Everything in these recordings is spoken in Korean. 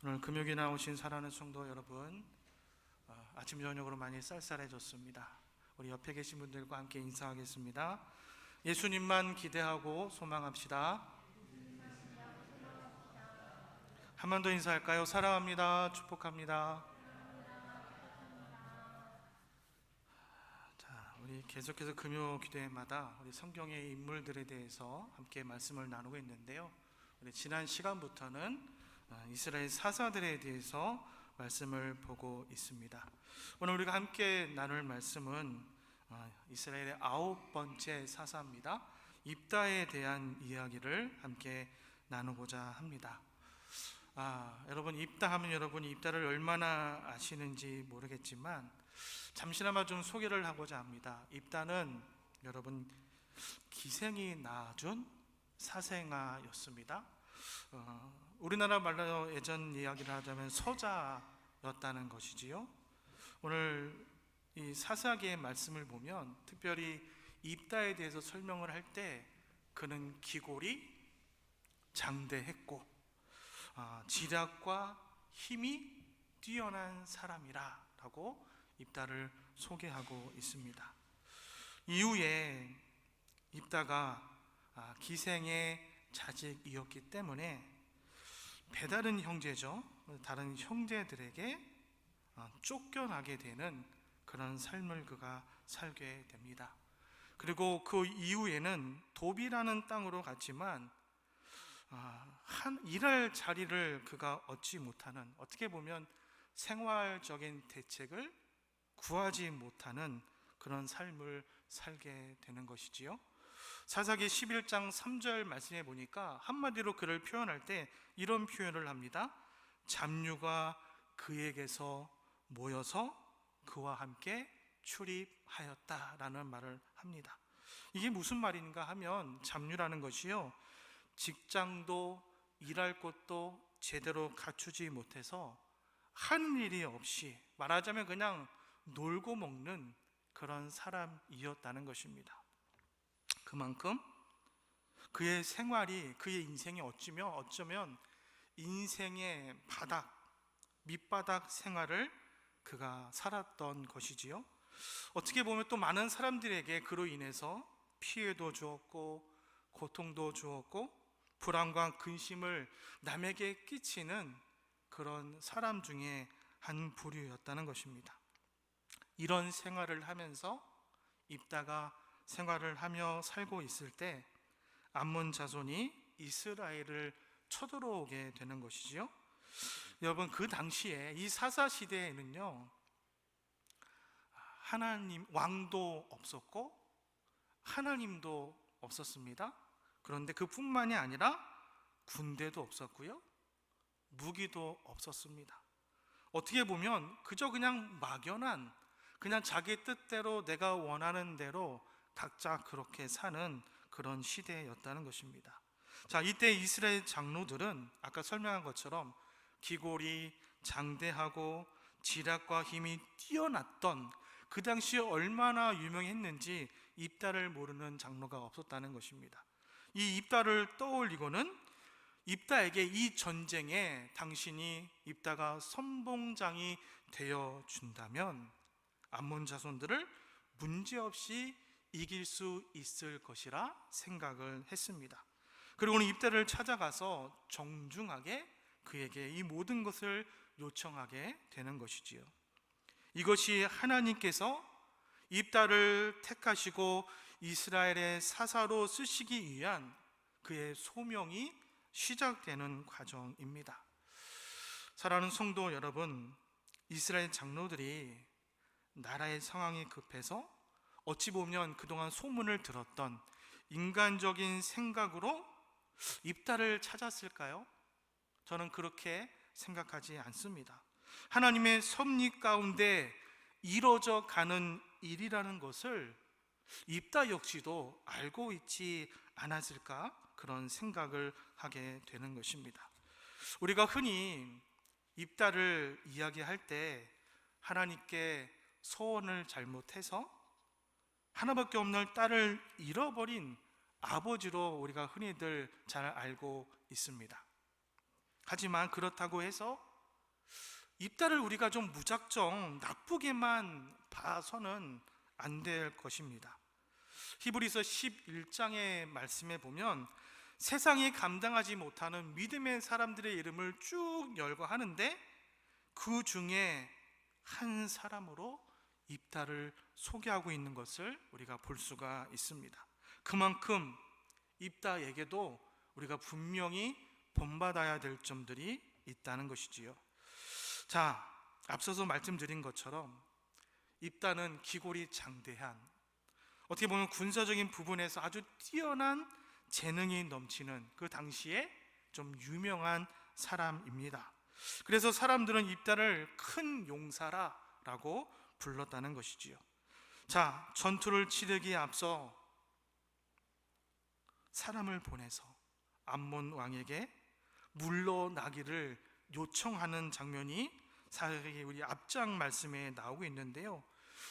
오늘 금요일에 나오신 사랑하는 성도 여러분, 아침 저녁으로 많이 쌀쌀해졌습니다. 우리 옆에 계신 분들과 함께 인사하겠습니다. 예수님만 기대하고 소망합시다. 한 번 더 인사할까요? 사랑합니다. 축복합니다. 자, 우리 계속해서 금요 기도회마다 우리 성경의 인물들에 대해서 함께 말씀을 나누고 있는데요. 우리 지난 시간부터는 이스라엘 사사들에 대해서 말씀을 보고 있습니다. 오늘 우리가 함께 나눌 말씀은 이스라엘의 9번째 사사입니다. 입다에 대한 이야기를 함께 나누고자 합니다. 여러분, 입다 하면 여러분이 입다를 얼마나 아시는지 모르겠지만 잠시나마 좀 소개를 하고자 합니다. 입다는 여러분 기생이 낳아준 사생아였습니다. 우리나라 말로 예전 이야기를 하자면 서자였다는 것이지요. 오늘 이 사사기의 말씀을 보면 특별히 입다에 대해서 설명을 할 때 그는 기골이 장대했고 지략과 힘이 뛰어난 사람이라 라고 입다를 소개하고 있습니다. 이후에 입다가 기생의 자식이었기 때문에 배다른 형제죠. 다른 형제들에게 쫓겨나게 되는 그런 삶을 그가 살게 됩니다. 그리고 그 이후에는 도비라는 땅으로 갔지만 일할 자리를 그가 얻지 못하는, 어떻게 보면 생활적인 대책을 구하지 못하는 그런 삶을 살게 되는 것이지요. 사사기 11장 3절 말씀해 보니까 한마디로 그를 표현할 때 이런 표현을 합니다. 잡류가 그에게서 모여서 그와 함께 출입하였다라는 말을 합니다. 이게 무슨 말인가 하면 잡류라는 것이요, 직장도 일할 곳도 제대로 갖추지 못해서 하는 일이 없이, 말하자면 그냥 놀고 먹는 그런 사람이었다는 것입니다. 그만큼 그의 생활이, 그의 인생이 어쩌면 인생의 밑바닥 생활을 그가 살았던 것이지요. 어떻게 보면 또 많은 사람들에게 그로 인해서 피해도 주었고 고통도 주었고 불안과 근심을 남에게 끼치는 그런 사람 중에 한 부류였다는 것입니다. 이런 생활을 하면서 입다가 생활을 하며 살고 있을 때 암몬 자손이 이스라엘을 쳐들어오게 되는 것이지요. 여러분, 그 당시에 이 사사 시대에는요, 하나님 왕도 없었고 하나님도 없었습니다. 그런데 그뿐만이 아니라 군대도 없었고요, 무기도 없었습니다. 어떻게 보면 그저 그냥 막연한, 그냥 자기 뜻대로 내가 원하는 대로 각자 그렇게 사는 그런 시대였다는 것입니다. 자, 이때 이스라엘 장로들은 아까 설명한 것처럼 기골이 장대하고 지략과 힘이 뛰어났던, 그 당시에 얼마나 유명했는지 입다를 모르는 장로가 없었다는 것입니다. 이 입다를 떠올리고는 입다에게 이 전쟁에 당신이, 입다가 선봉장이 되어 준다면 암몬 자손들을 문제없이 이길 수 있을 것이라 생각을 했습니다. 그리고 입다를 찾아가서 정중하게 그에게 이 모든 것을 요청하게 되는 것이지요. 이것이 하나님께서 입다를 택하시고 이스라엘의 사사로 쓰시기 위한 그의 소명이 시작되는 과정입니다. 사랑하는 성도 여러분, 이스라엘 장로들이 나라의 상황이 급해서 어찌 보면 그동안 소문을 들었던 인간적인 생각으로 입다를 찾았을까요? 저는 그렇게 생각하지 않습니다. 하나님의 섭리 가운데 이루어져 가는 일이라는 것을 입다 역시도 알고 있지 않았을까, 그런 생각을 하게 되는 것입니다. 우리가 흔히 입다를 이야기할 때 하나님께 소원을 잘못해서 하나밖에 없는 딸을 잃어버린 아버지로 우리가 흔히들 잘 알고 있습니다. 하지만 그렇다고 해서 입다를 우리가 좀 무작정 나쁘게만 봐서는 안 될 것입니다. 히브리서 11장의 말씀에 보면 세상이 감당하지 못하는 믿음의 사람들의 이름을 쭉 열거하는데 그 중에 한 사람으로 입다를 소개하고 있는 것을 우리가 볼 수가 있습니다. 그만큼 입다에게도 우리가 분명히 본받아야 될 점들이 있다는 것이지요. 자, 앞서서 말씀드린 것처럼 입다는 기골이 장대한, 어떻게 보면 군사적인 부분에서 아주 뛰어난 재능이 넘치는 그 당시에 좀 유명한 사람입니다. 그래서 사람들은 입다를 큰 용사라고 불렀다는 것이지요. 자, 전투를 치르기에 앞서 사람을 보내서 암몬 왕에게 물러나기를 요청하는 장면이 사실 우리 앞장 말씀에 나오고 있는데요.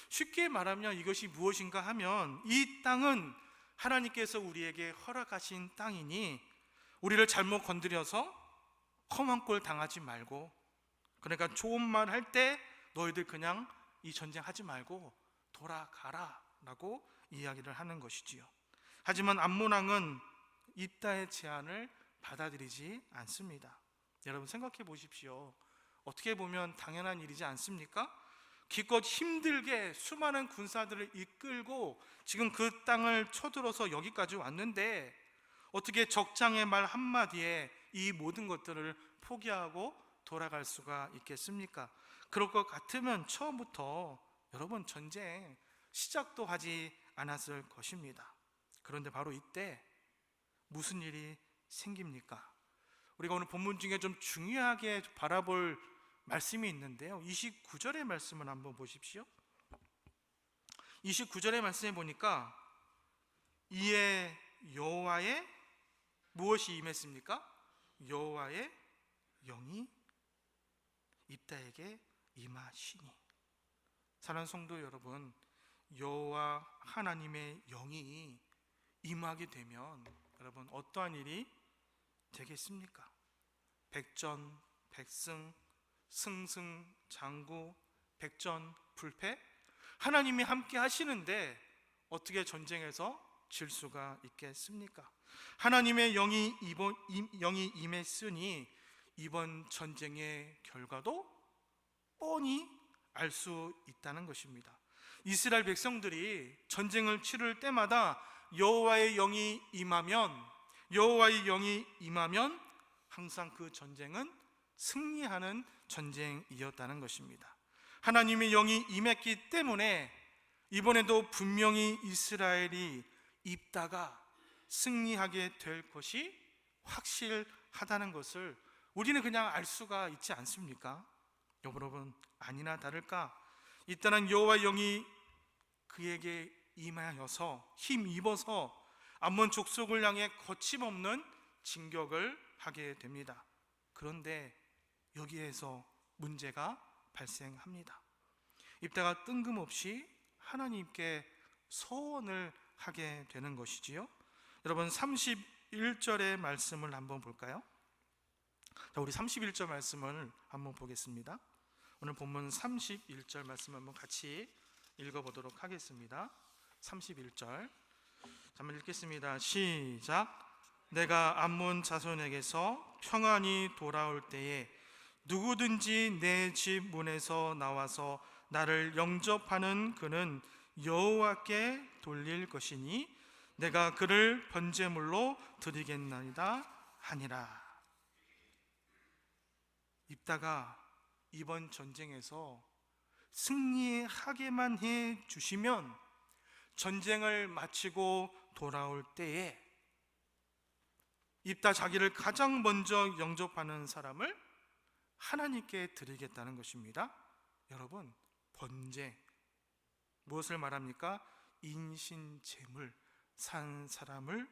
쉽게 말하면 이것이 무엇인가 하면 이 땅은 하나님께서 우리에게 허락하신 땅이니 우리를 잘못 건드려서 험한 꼴 당하지 말고, 그러니까 좋은 말 할 때 너희들 그냥 이 전쟁 하지 말고 돌아가라 라고 이야기를 하는 것이지요. 하지만 암몬 왕은 입다의 제안을 받아들이지 않습니다. 여러분 생각해 보십시오. 어떻게 보면 당연한 일이지 않습니까? 기껏 힘들게 수많은 군사들을 이끌고 지금 그 땅을 쳐들어서 여기까지 왔는데 어떻게 적장의 말 한마디에 이 모든 것들을 포기하고 돌아갈 수가 있겠습니까? 그럴 것 같으면 처음부터 여러분 전쟁 시작도 하지 않았을 것입니다. 그런데 바로 이때 무슨 일이 생깁니까? 우리가 오늘 본문 중에 좀 중요하게 바라볼 말씀이 있는데요. 29절의 말씀을 한번 보십시오. 29절의 말씀에 보니까 이에 여호와의 무엇이 임했습니까? 여호와의 영이 입다에게 임하시니. 사랑하는 성도 여러분, 여호와 하나님의 영이 임하게 되면 여러분 어떠한 일이 되겠습니까? 백전, 백승, 승승장구, 백전불패, 하나님이 함께 하시는데 어떻게 전쟁에서 질 수가 있겠습니까? 하나님의 영이 임했으니 이번 전쟁의 결과도 뻔히 알 수 있다는 것입니다. 이스라엘 백성들이 전쟁을 치를 때마다 여호와의 영이 임하면 항상 그 전쟁은 승리하는 전쟁이었다는 것입니다. 하나님의 영이 임했기 때문에 이번에도 분명히 이스라엘이 입다가 승리하게 될 것이 확실하다는 것을 우리는 그냥 알 수가 있지 않습니까? 여러분, 아니나 다를까 이때는 여호와의 영이 그에게 임하여서 힘입어서 암몬 족속을 향해 거침없는 진격을 하게 됩니다. 그런데 여기에서 문제가 발생합니다. 입다가 뜬금없이 하나님께 서원을 하게 되는 것이지요. 여러분 31절의 말씀을 한번 볼까요? 자, 우리 31절 말씀을 한번 보겠습니다. 오늘 본문 31절 말씀 한번 같이 읽어보도록 하겠습니다. 31절 한번 읽겠습니다. 시작. 내가 암몬 자손에게서 평안히 돌아올 때에 누구든지 내 집 문에서 나와서 나를 영접하는 그는 여호와께 돌릴 것이니 내가 그를 번제물로 드리겠나이다 하니라. 입다가 이번 전쟁에서 승리하게만 해 주시면 전쟁을 마치고 돌아올 때에 입다 자기를 가장 먼저 영접하는 사람을 하나님께 드리겠다는 것입니다. 여러분, 번제 무엇을 말합니까? 인신제물 산 사람을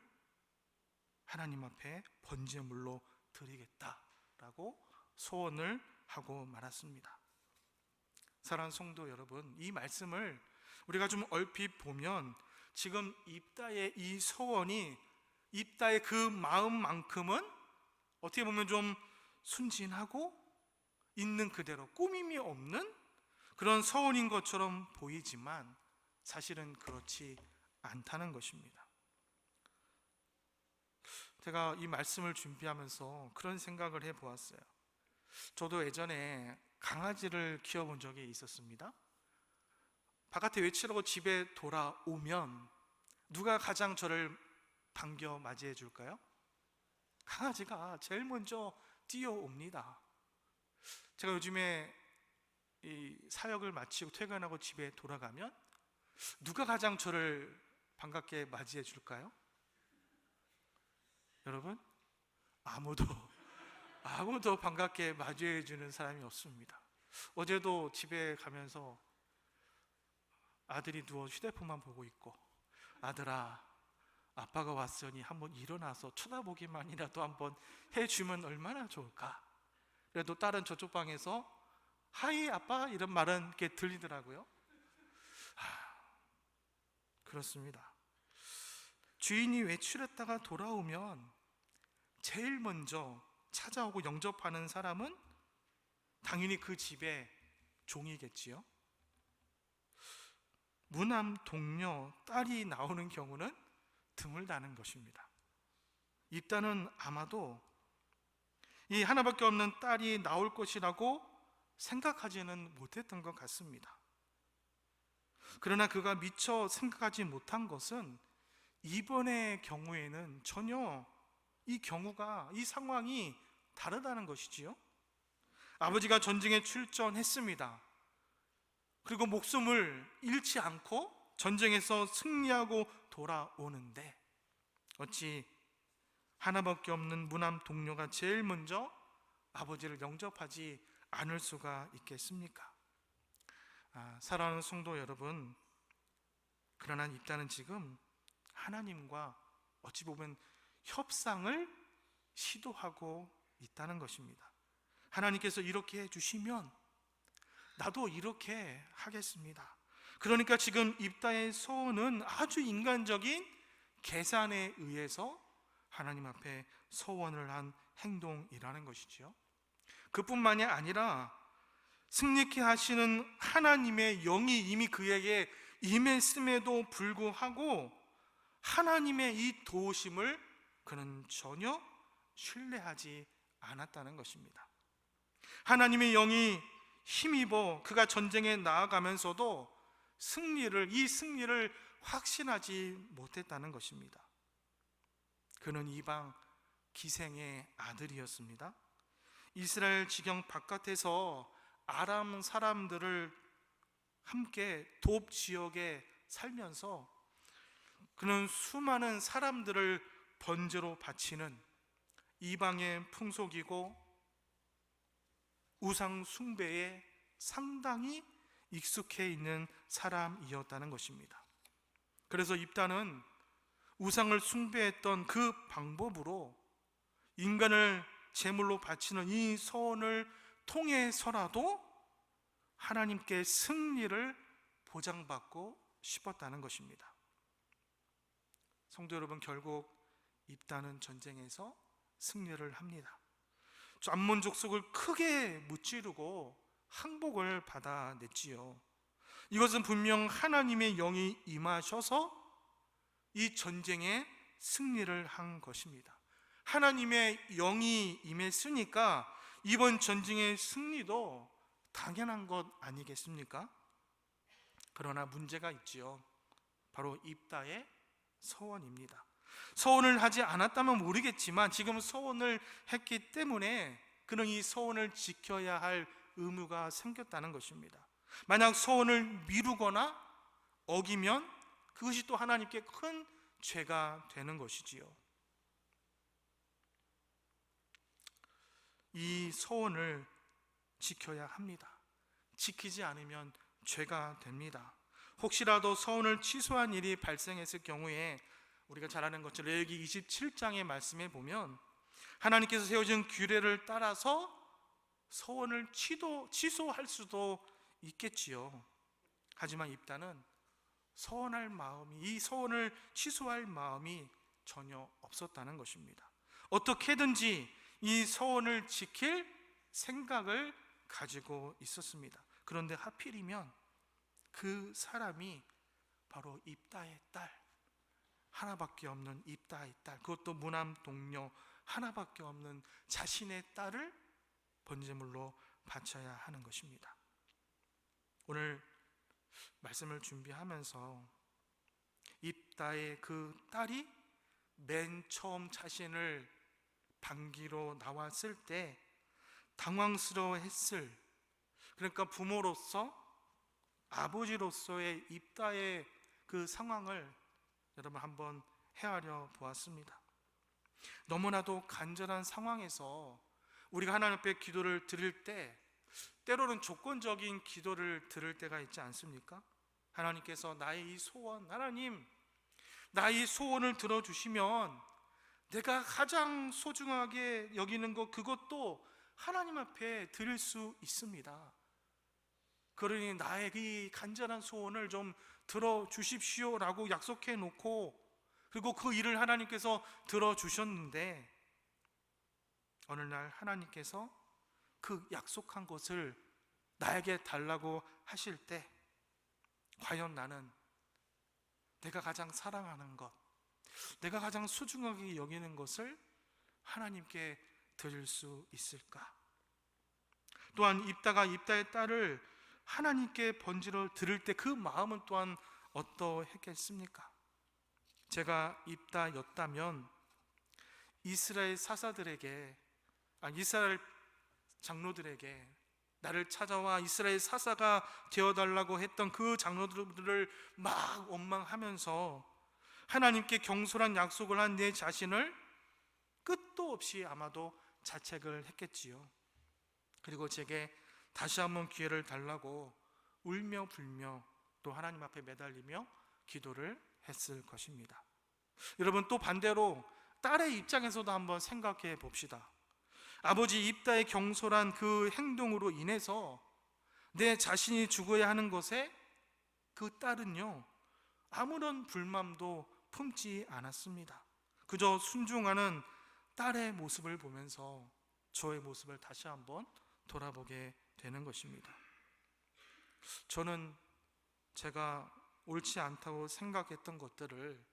하나님 앞에 번제물로 드리겠다라고 소원을 하고 말았습니다. 사랑하는 성도 여러분, 이 말씀을 우리가 좀 얼핏 보면 지금 입다의 이 소원이 입다의 그 마음만큼은 어떻게 보면 좀 순진하고 있는 그대로 꾸밈이 없는 그런 서원인 것처럼 보이지만 사실은 그렇지 않다는 것입니다. 제가 이 말씀을 준비하면서 그런 생각을 해보았어요. 저도 예전에 강아지를 키워본 적이 있었습니다. 바깥에 외출하고 집에 돌아오면 누가 가장 저를 반겨 맞이해 줄까요? 강아지가 제일 먼저 뛰어옵니다. 제가 요즘에 이 사역을 마치고 퇴근하고 집에 돌아가면 누가 가장 저를 반갑게 맞이해 줄까요? 여러분, 아무도 반갑게 맞이해 주는 사람이 없습니다. 어제도 집에 가면서 아들이 누워 휴대폰만 보고 있고, 아들아, 아빠가 왔으니 한번 일어나서 쳐다보기만이라도 한번 해주면 얼마나 좋을까? 그래도 딸은 저쪽 방에서 하이 아빠 이런 말은 이렇게 들리더라고요. 그렇습니다. 주인이 외출했다가 돌아오면 제일 먼저 찾아오고 영접하는 사람은 당연히 그 집의 종이겠지요. 무남 동료 딸이 나오는 경우는 드물다는 것입니다. 입단은 아마도 이 하나밖에 없는 딸이 나올 것이라고 생각하지는 못했던 것 같습니다. 그러나 그가 미처 생각하지 못한 것은 이번의 경우에는 전혀 이 상황이 다르다는 것이지요. 아버지가 전쟁에 출전했습니다. 그리고 목숨을 잃지 않고 전쟁에서 승리하고 돌아오는데 어찌 하나밖에 없는 무남 동료가 제일 먼저 아버지를 영접하지 않을 수가 있겠습니까? 사랑하는 성도 여러분, 그러나 입단은 지금 하나님과 어찌 보면 협상을 시도하고 있다는 것입니다. 하나님께서 이렇게 해주시면 나도 이렇게 하겠습니다. 그러니까 지금 입다의 소원은 아주 인간적인 계산에 의해서 하나님 앞에 소원을 한 행동이라는 것이지요. 그뿐만이 아니라 승리케 하시는 하나님의 영이 이미 그에게 임했음에도 불구하고 하나님의 이 도우심을 그는 전혀 신뢰하지 않았다는 것입니다. 하나님의 영이 힘입어 그가 전쟁에 나아가면서도 이 승리를 확신하지 못했다는 것입니다. 그는 이방 기생의 아들이었습니다. 이스라엘 지경 바깥에서 아람 사람들을 함께 돕 지역에 살면서 그는 수많은 사람들을 번제로 바치는 이방의 풍속이고 우상 숭배에 상당히 익숙해 있는 사람이었다는 것입니다. 그래서 입단은 우상을 숭배했던 그 방법으로 인간을 제물로 바치는 이 소원을 통해서라도 하나님께 승리를 보장받고 싶었다는 것입니다. 성도 여러분, 결국 입단은 전쟁에서 승리를 합니다. 암몬 족속을 크게 무찌르고 항복을 받아냈지요. 이것은 분명 하나님의 영이 임하셔서 이 전쟁에 승리를 한 것입니다. 하나님의 영이 임했으니까 이번 전쟁의 승리도 당연한 것 아니겠습니까? 그러나 문제가 있지요. 바로 입다의 서원입니다. 서원을 하지 않았다면 모르겠지만 지금 서원을 했기 때문에 그는 이 서원을 지켜야 할 의무가 생겼다는 것입니다. 만약 서원을 미루거나 어기면 그것이 또 하나님께 큰 죄가 되는 것이지요. 이 서원을 지켜야 합니다. 지키지 않으면 죄가 됩니다. 혹시라도 서원을 취소한 일이 발생했을 경우에 우리가 잘 아는 것처럼 레위기 27장의 말씀에 보면 하나님께서 세워진 규례를 따라서 서원을 취소할 수도 있겠지요. 하지만 입다는 이 서원을 취소할 마음이 전혀 없었다는 것입니다. 어떻게든지 이 서원을 지킬 생각을 가지고 있었습니다. 그런데 하필이면 그 사람이 바로 입다의 딸, 하나밖에 없는 입다의 딸, 그것도 무남 동료 하나밖에 없는 자신의 딸을 번제물로 바쳐야 하는 것입니다. 오늘 말씀을 준비하면서 입다의 그 딸이 맨 처음 자신을 반기로 나왔을 때 당황스러워했을, 그러니까 부모로서 아버지로서의 입다의 그 상황을 여러분 한번 헤아려 보았습니다. 너무나도 간절한 상황에서 우리가 하나님 앞에 기도를 드릴 때 때로는 조건적인 기도를 드릴 때가 있지 않습니까? 하나님께서 나의 이 소원, 하나님 나의 소원을 들어주시면 내가 가장 소중하게 여기는 것, 그것도 하나님 앞에 드릴 수 있습니다. 그러니 나의 이 간절한 소원을 좀 들어주십시오 라고 약속해 놓고, 그리고 그 일을 하나님께서 들어주셨는데 어느 날 하나님께서 그 약속한 것을 나에게 달라고 하실 때 과연 나는 내가 가장 사랑하는 것, 내가 가장 소중하게 여기는 것을 하나님께 드릴 수 있을까? 또한 입다의 딸을 하나님께 번제로 드릴 때 그 마음은 또한 어떠했겠습니까? 제가 입다였다면 이스라엘 사사들에게, 이스라엘 장로들에게 나를 찾아와 이스라엘 사사가 되어달라고 했던 그 장로들을 막 원망하면서 하나님께 경솔한 약속을 한 내 자신을 끝도 없이 아마도 자책을 했겠지요. 그리고 제게 다시 한번 기회를 달라고 울며 불며 또 하나님 앞에 매달리며 기도를 했을 것입니다. 여러분, 또 반대로 딸의 입장에서도 한번 생각해 봅시다. 아버지 입다의 경솔한 그 행동으로 인해서 내 자신이 죽어야 하는 것에 그 딸은요 아무런 불만도 품지 않았습니다. 그저 순종하는 딸의 모습을 보면서 저의 모습을 다시 한번 돌아보게 되는 것입니다. 저는 제가 옳지 않다고 생각했던 것들을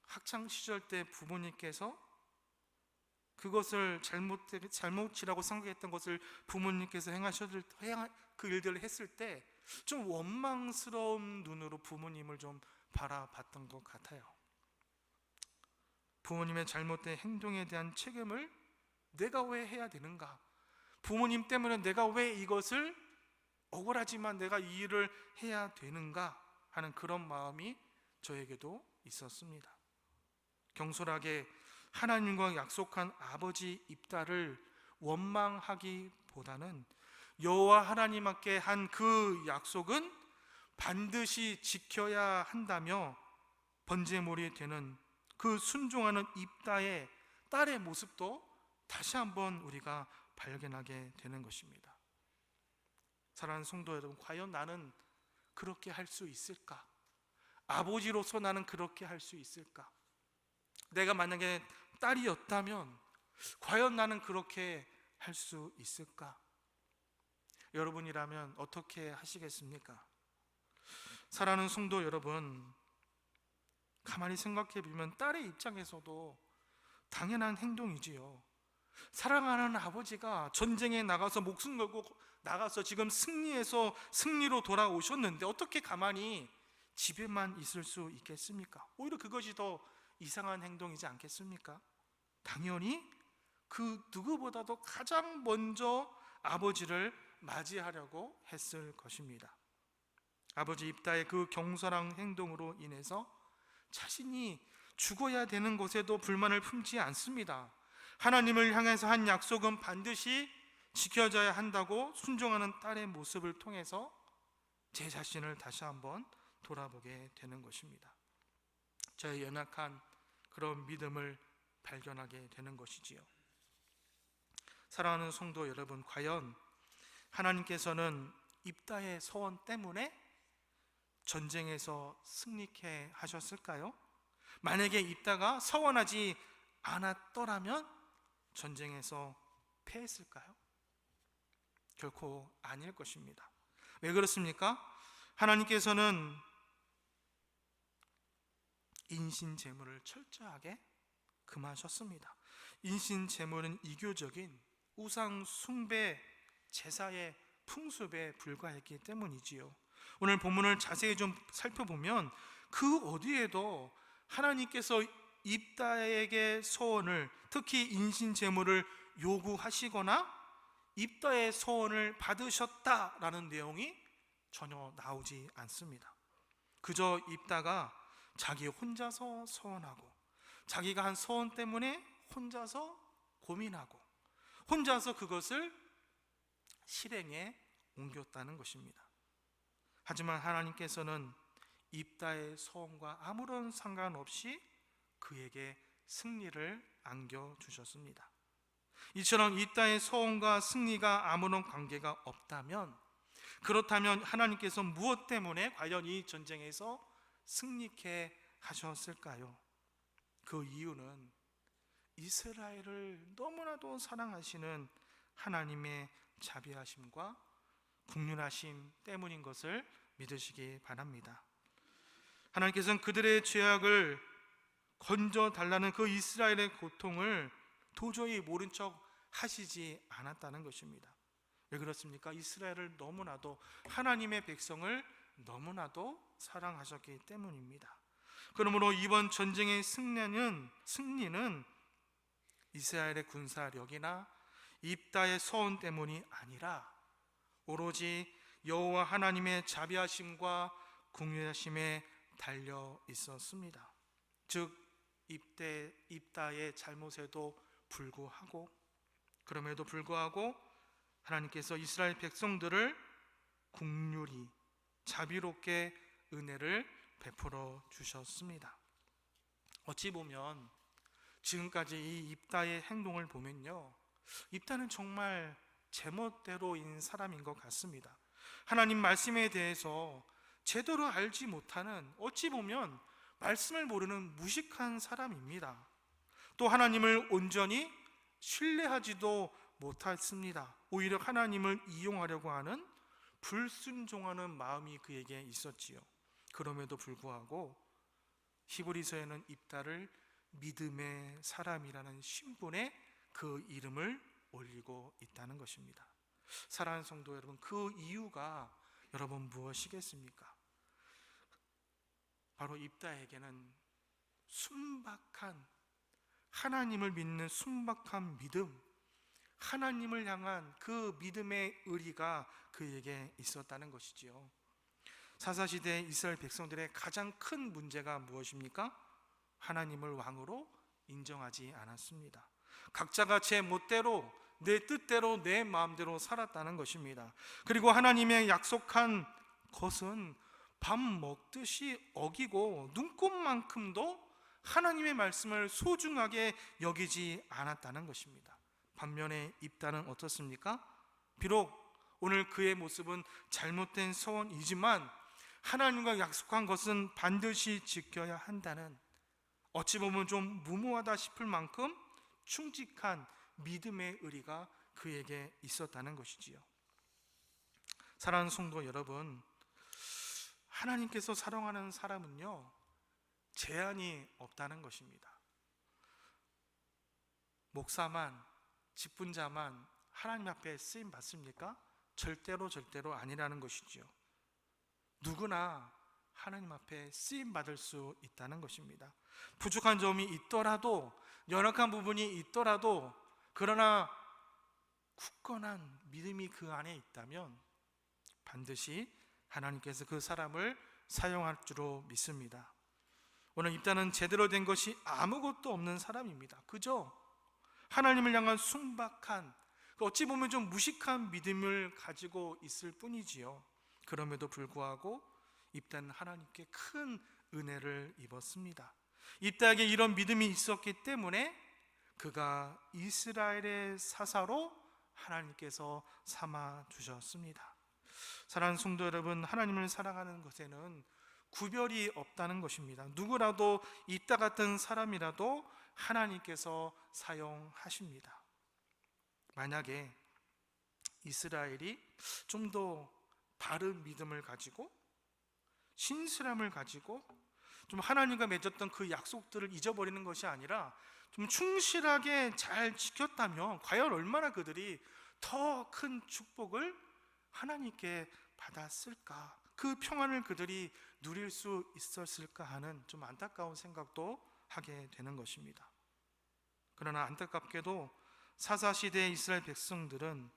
학창 시절 때 부모님께서 그것을 잘못이라고 생각했던 것을 부모님께서 그 일들을 했을 때 좀 원망스러운 눈으로 부모님을 좀 바라봤던 것 같아요. 부모님의 잘못된 행동에 대한 책임을 내가 왜 해야 되는가? 부모님 때문에 내가 왜 이것을 억울하지만 내가 이 일을 해야 되는가 하는 그런 마음이 저에게도 있었습니다. 경솔하게 하나님과 약속한 아버지 입다를 원망하기보다는 여호와 하나님께 한 그 약속은 반드시 지켜야 한다며 번제물이 되는 그 순종하는 입다의 딸의 모습도 다시 한번 우리가 발견하게 되는 것입니다. 사랑하는 성도 여러분, 과연 나는 그렇게 할 수 있을까? 아버지로서 나는 그렇게 할 수 있을까? 내가 만약에 딸이었다면 과연 나는 그렇게 할 수 있을까? 여러분이라면 어떻게 하시겠습니까? 사랑하는 성도 여러분, 가만히 생각해 보면 딸의 입장에서도 당연한 행동이지요. 사랑하는 아버지가 전쟁에 나가서 목숨 걸고 나가서 지금 승리로 돌아오셨는데 어떻게 가만히 집에만 있을 수 있겠습니까? 오히려 그것이 더 이상한 행동이지 않겠습니까? 당연히 그 누구보다도 가장 먼저 아버지를 맞이하려고 했을 것입니다. 아버지 입다의 그 경솔한 행동으로 인해서 자신이 죽어야 되는 것에도 불만을 품지 않습니다. 하나님을 향해서 한 약속은 반드시 지켜져야 한다고 순종하는 딸의 모습을 통해서 제 자신을 다시 한번 돌아보게 되는 것입니다. 저의 연약한 그런 믿음을 발견하게 되는 것이지요. 사랑하는 성도 여러분, 과연 하나님께서는 입다의 서원 때문에 전쟁에서 승리케 하셨을까요? 만약에 입다가 서원하지 않았더라면 전쟁에서 패했을까요? 결코 아닐 것입니다. 왜 그렇습니까? 하나님께서는 인신제물을 철저하게 금하셨습니다. 인신제물은 이교적인 우상 숭배 제사의 풍습에 불과했기 때문이지요. 오늘 본문을 자세히 좀 살펴보면 그 어디에도 하나님께서 입다에게 소원을, 특히 인신제물을 요구하시거나 입다의 소원을 받으셨다라는 내용이 전혀 나오지 않습니다. 그저 입다가 자기 혼자서 소원하고, 자기가 한 소원 때문에 혼자서 고민하고, 혼자서 그것을 실행에 옮겼다는 것입니다. 하지만 하나님께서는 입다의 소원과 아무런 상관없이 그에게 승리를 안겨주셨습니다. 이처럼 입다의 소원과 승리가 아무런 관계가 없다면, 그렇다면 하나님께서 무엇 때문에 과연 이 전쟁에서 승리케 하셨을까요? 그 이유는 이스라엘을 너무나도 사랑하시는 하나님의 자비하심과 긍휼하심 때문인 것을 믿으시기 바랍니다. 하나님께서는 그들의 죄악을 건져달라는 그 이스라엘의 고통을 도저히 모른 척 하시지 않았다는 것입니다. 왜 그렇습니까? 이스라엘을 너무나도, 하나님의 백성을 너무나도 사랑하셨기 때문입니다. 그러므로 이번 전쟁의 승리는 이스라엘의 군사력이나 입다의 소원 때문이 아니라 오로지 여호와 하나님의 자비하심과 긍휼하심에 달려 있었습니다. 즉 입다의 잘못에도 그럼에도 불구하고 하나님께서 이스라엘 백성들을 긍휼히 자비롭게 은혜를 베풀어 주셨습니다. 어찌 보면 지금까지 이 입다의 행동을 보면요, 입다는 정말 제멋대로인 사람인 것 같습니다. 하나님 말씀에 대해서 제대로 알지 못하는, 어찌 보면 말씀을 모르는 무식한 사람입니다. 또 하나님을 온전히 신뢰하지도 못했습니다. 오히려 하나님을 이용하려고 하는, 불순종하는 마음이 그에게 있었지요. 그럼에도 불구하고 히브리서에는 입다를 믿음의 사람이라는 신분에 그 이름을 올리고 있다는 것입니다. 사랑하는 성도 여러분, 그 이유가 여러분 무엇이겠습니까? 바로 입다에게는 순박한, 하나님을 믿는 순박한 믿음, 하나님을 향한 그 믿음의 의리가 그에게 있었다는 것이지요. 사사시대 이스라엘 백성들의 가장 큰 문제가 무엇입니까? 하나님을 왕으로 인정하지 않았습니다. 각자가 제 멋대로, 내 뜻대로, 내 마음대로 살았다는 것입니다. 그리고 하나님의 약속한 것은 밥 먹듯이 어기고 눈꼽만큼도 하나님의 말씀을 소중하게 여기지 않았다는 것입니다. 반면에 입다는 어떻습니까? 비록 오늘 그의 모습은 잘못된 소원이지만 하나님과 약속한 것은 반드시 지켜야 한다는, 어찌 보면 좀 무모하다 싶을 만큼 충직한 믿음의 의리가 그에게 있었다는 것이지요. 사랑하는 성도 여러분, 하나님께서 사랑하는 사람은요, 제한이 없다는 것입니다. 목사만, 직분자만 하나님 앞에 쓰임 받습니까? 절대로 아니라는 것이지요. 누구나 하나님 앞에 쓰임 받을 수 있다는 것입니다. 부족한 점이 있더라도, 연약한 부분이 있더라도, 그러나 굳건한 믿음이 그 안에 있다면 반드시 하나님께서 그 사람을 사용할 줄로 믿습니다. 오늘 입다는 제대로 된 것이 아무것도 없는 사람입니다. 그저 하나님을 향한 순박한, 어찌 보면 좀 무식한 믿음을 가지고 있을 뿐이지요. 그럼에도 불구하고 입다는 하나님께 큰 은혜를 입었습니다. 입다에게 이런 믿음이 있었기 때문에 그가 이스라엘의 사사로 하나님께서 삼아 주셨습니다. 사랑하는 성도 여러분, 하나님을 사랑하는 것에는 구별이 없다는 것입니다. 누구라도 입다 같은 사람이라도 하나님께서 사용하십니다. 만약에 이스라엘이 좀 더 바른 믿음을 가지고 신실함을 가지고 좀 하나님과 맺었던 그 약속들을 잊어버리는 것이 아니라 좀 충실하게 잘 지켰다면 과연 얼마나 그들이 더 큰 축복을 하나님께 받았을까, 그 평안을 그들이 누릴 수 있었을까 하는 좀 안타까운 생각도 하게 되는 것입니다. 그러나 안타깝게도 사사시대의 이스라엘 백성들은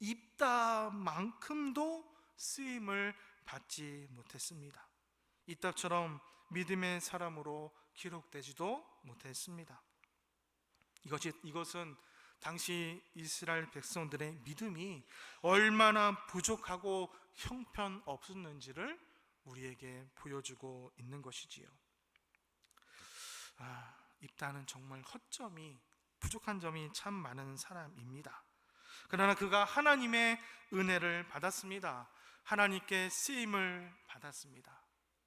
입다만큼도 쓰임을 받지 못했습니다. 입다처럼 믿음의 사람으로 기록되지도 못했습니다. 이것은 당시 이스라엘 백성들의 믿음이 얼마나 부족하고 형편없었는지를 우리에게 보여주고 있는 것이지요. 입다는 정말 허점이, 부족한 점이 참 많은 사람입니다. 그러나 그가 하나님의 은혜를 받았습니다. 하나님께 쓰임을 받았습니다.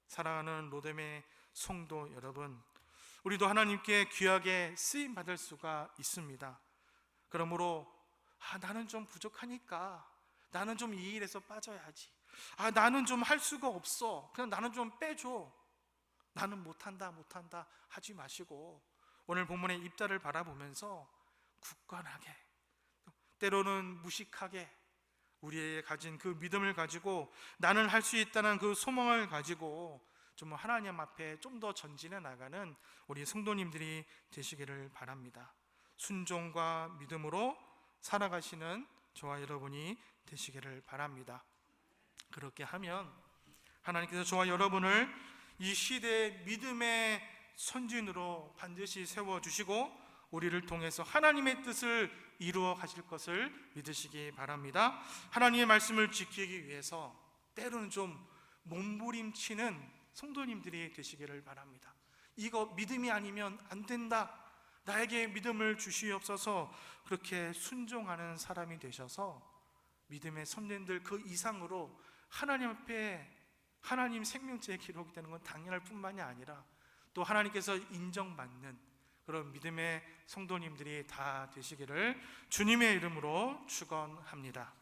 사랑하는 로뎀의 성도 여러분, 우리도 하나님께 귀하게 쓰임 받을 수가 있습니다. 그러므로 나는 좀 부족하니까 나는 좀 이 일에서 빠져야지, 나는 좀 할 수가 없어, 그냥 나는 좀 빼줘, 나는 못한다 하지 마시고 오늘 본문의 입다를 바라보면서 굳건하게, 때로는 무식하게 우리의 가진 그 믿음을 가지고 나는 할 수 있다는 그 소망을 가지고 좀 하나님 앞에 좀 더 전진해 나가는 우리 성도님들이 되시기를 바랍니다. 순종과 믿음으로 살아가시는 저와 여러분이 되시기를 바랍니다. 그렇게 하면 하나님께서 저와 여러분을 이 시대의 믿음의 선진으로 반드시 세워주시고 우리를 통해서 하나님의 뜻을 이루어 가실 것을 믿으시기 바랍니다. 하나님의 말씀을 지키기 위해서 때로는 좀 몸부림치는 성도님들이 되시기를 바랍니다. 이거 믿음이 아니면 안 된다, 나에게 믿음을 주시옵소서, 그렇게 순종하는 사람이 되셔서 믿음의 선진들 그 이상으로 하나님 앞에 하나님 생명체에 기록이 되는 건 당연할 뿐만이 아니라 또 하나님께서 인정받는 그런 믿음의 성도님들이 다 되시기를 주님의 이름으로 축원합니다.